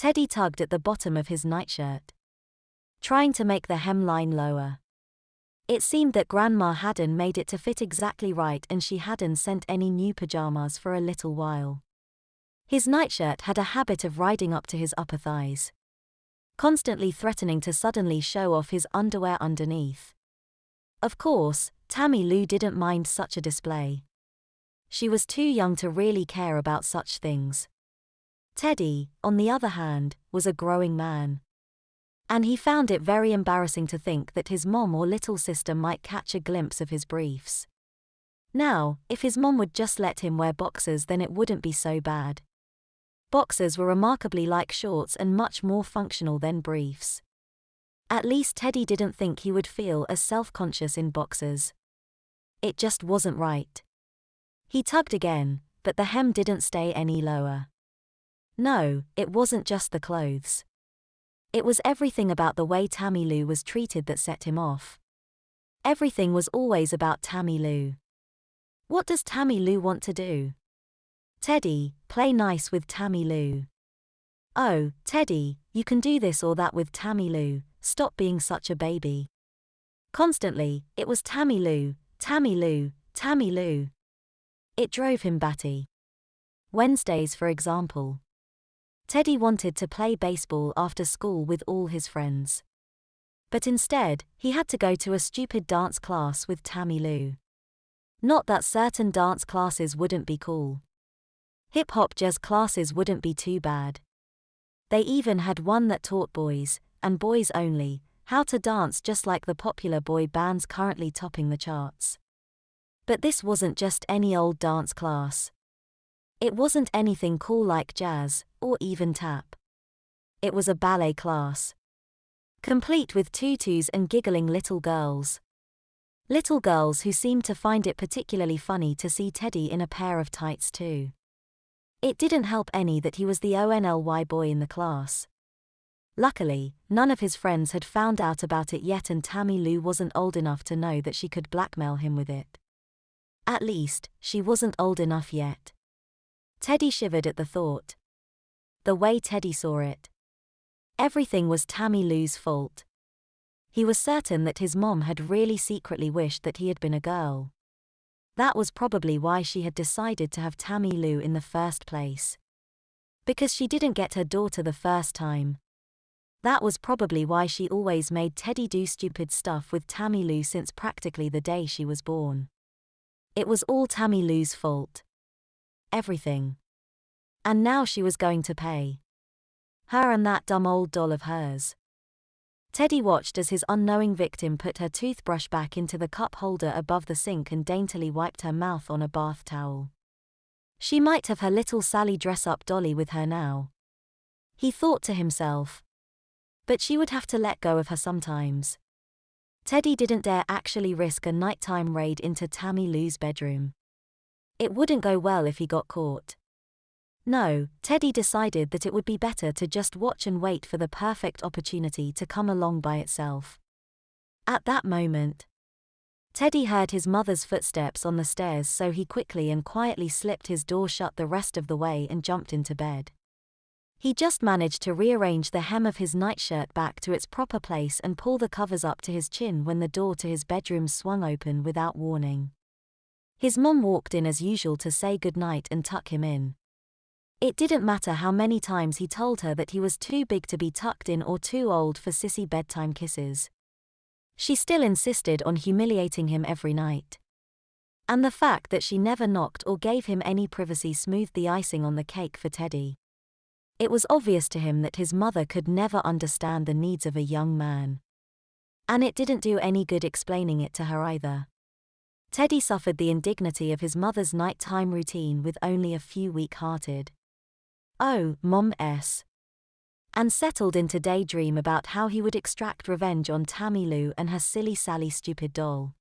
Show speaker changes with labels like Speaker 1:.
Speaker 1: Teddy tugged at the bottom of his nightshirt, trying to make the hemline lower. It seemed that Grandma hadn't made it to fit exactly right, and she hadn't sent any new pajamas for a little while. His nightshirt had a habit of riding up to his upper thighs, constantly threatening to suddenly show off his underwear underneath. Of course, Tammy Lou didn't mind such a display. She was too young to really care about such things. Teddy, on the other hand, was a growing man, and he found it very embarrassing to think that his mom or little sister might catch a glimpse of his briefs. Now, if his mom would just let him wear boxers, then it wouldn't be so bad. Boxers were remarkably like shorts and much more functional than briefs. At least Teddy didn't think he would feel as self-conscious in boxers. It just wasn't right. He tugged again, but the hem didn't stay any lower. No, it wasn't just the clothes. It was everything about the way Tammy Lou was treated that set him off. Everything was always about Tammy Lou. What does Tammy Lou want to do? Teddy, play nice with Tammy Lou. Oh, Teddy, you can do this or that with Tammy Lou, stop being such a baby. Constantly, it was Tammy Lou, Tammy Lou, Tammy Lou. It drove him batty. Wednesdays, for example. Teddy wanted to play baseball after school with all his friends. But instead, he had to go to a stupid dance class with Tammy Lou. Not that certain dance classes wouldn't be cool. Hip-hop jazz classes wouldn't be too bad. They even had one that taught boys, and boys only, how to dance just like the popular boy bands currently topping the charts. But this wasn't just any old dance class. It wasn't anything cool like jazz, or even tap. It was a ballet class, complete with tutus and giggling little girls. Little girls who seemed to find it particularly funny to see Teddy in a pair of tights too. It didn't help any that he was the only boy in the class. Luckily, none of his friends had found out about it yet, and Tammy Lou wasn't old enough to know that she could blackmail him with it. At least, she wasn't old enough yet. Teddy shivered at the thought. The way Teddy saw it, everything was Tammy Lou's fault. He was certain that his mom had really secretly wished that he had been a girl. That was probably why she had decided to have Tammy Lou in the first place. Because she didn't get her daughter the first time. That was probably why she always made Teddy do stupid stuff with Tammy Lou since practically the day she was born. It was all Tammy Lou's fault. Everything. And now she was going to pay. Her and that dumb old doll of hers. Teddy watched as his unknowing victim put her toothbrush back into the cup holder above the sink and daintily wiped her mouth on a bath towel. She might have her little Sally dress-up dolly with her now, he thought to himself. But she would have to let go of her sometimes. Teddy didn't dare actually risk a nighttime raid into Tammy Lou's bedroom. It wouldn't go well if he got caught. No, Teddy decided that it would be better to just watch and wait for the perfect opportunity to come along by itself. At that moment, Teddy heard his mother's footsteps on the stairs, so he quickly and quietly slipped his door shut the rest of the way and jumped into bed. He just managed to rearrange the hem of his nightshirt back to its proper place and pull the covers up to his chin when the door to his bedroom swung open without warning. His mom walked in as usual to say goodnight and tuck him in. It didn't matter how many times he told her that he was too big to be tucked in or too old for sissy bedtime kisses. She still insisted on humiliating him every night. And the fact that she never knocked or gave him any privacy smoothed the icing on the cake for Teddy. It was obvious to him that his mother could never understand the needs of a young man. And it didn't do any good explaining it to her either. Teddy suffered the indignity of his mother's nighttime routine with only a few weak-hearted "Oh, Mom-s," and settled into daydream about how he would extract revenge on Tammy Lou and her silly Sally stupid doll.